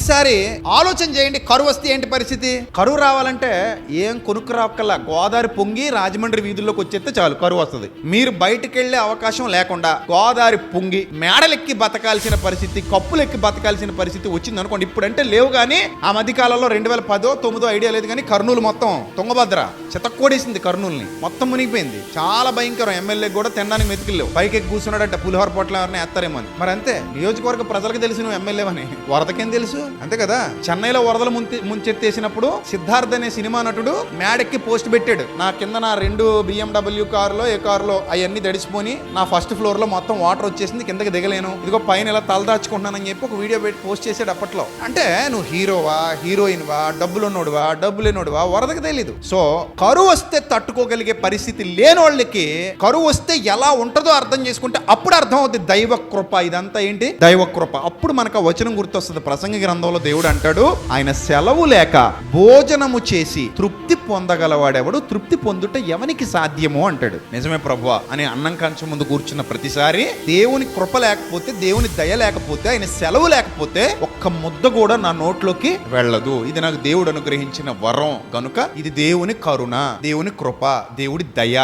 ఒకసారి ఆలోచన చేయండి, కరువు వస్తే ఏంటి పరిస్థితి? కరువు రావాలంటే ఏం కొనుక్కు రావక్కల్లా, గోదావరి పొంగి రాజమండ్రి వీధుల్లోకి వచ్చేస్తే చాలు కరువు వస్తుంది. మీరు బయటకు వెళ్లే అవకాశం లేకుండా గోదావరి పొంగి మేడలెక్కి బతకాల్సిన పరిస్థితి, కప్పులెక్కి బతకాల్సిన పరిస్థితి వచ్చింది అనుకోండి. ఇప్పుడంటే లేవు కానీ ఆ మధ్య కాలంలో 2010-9 ఐడియా లేదు కానీ కర్నూలు మొత్తం తుంగభద్ర చితక్కోడేసింది. కర్నూలుని మొత్తం మునిగిపోయింది. చాలా భయంకరం. ఎమ్మెల్యే కూడా తినడానికి మెతుకులేవు. పైకి కూర్చున్నాడంటే పులిహోర పొట్ల ఎవరిని ఎత్తారేమో అని. మరి అంతే, నియోజకవర్గ ప్రజలకు తెలిసి నువ్వు ఎమ్మెల్యేవని, వరదకేం తెలుసు? అంతే కదా. చెన్నైలో వరదలు ముంచెత్తేసినప్పుడు సిద్ధార్థ్ అనే సినిమా నటుడు మేడెక్కి పోస్ట్ పెట్టాడు, నా కింద నా 2 BMW కారులో ఏ కారులో అవన్నీ దడిచిపోని నా ఫస్ట్ ఫ్లోర్ లో మొత్తం వాటర్ వచ్చేసింది, కిందకి దిగలేను, ఇదిగో పైన ఇలా తలదాచుకుంటున్నానని చెప్పి ఒక వీడియో పెట్టి పోస్ట్ చేసాడు అప్పట్లో. అంటే నువ్వు హీరోవా, హీరోయిన్వా, డబ్బులున్నోడువా, డబ్బు లేనోడువా, వరదకి తెలీదు. సో కరువు వస్తే తట్టుకోగలిగే పరిస్థితి లేని వాళ్ళకి కరువు వస్తే ఎలా ఉంటుందో అర్థం చేసుకుంటే అప్పుడు అర్థం అవుతుంది దైవ కృప. ఇదంతా ఏంటి? దైవ కృప. అప్పుడు మనకు వచనం గుర్తొస్తుంది. ప్రసంగి గ్రంథంలో దేవుడు అంటాడు, ఆయన సెలవు లేక భోజనము చేసి తృప్తి పొందగలవాడెవడు, తృప్తి పొందుట ఎవనికి సాధ్యమో అంటాడు. నిజమే ప్రభువా అని అన్నం కంచం ముందు కూర్చున్న ప్రతిసారి దేవుని కృప లేకపోతే, దేవుని దయ లేకపోతే, ఆయన సెలవు లేకపోతే ఒక్క ముద్ద కూడా నా నోట్లోకి వెళ్ళదు. ఇది నాకు దేవుడు అనుగ్రహించిన వరం కనుక ఇది దేవుని కరుణ, దేవుని కృప, దేవుడి దయ.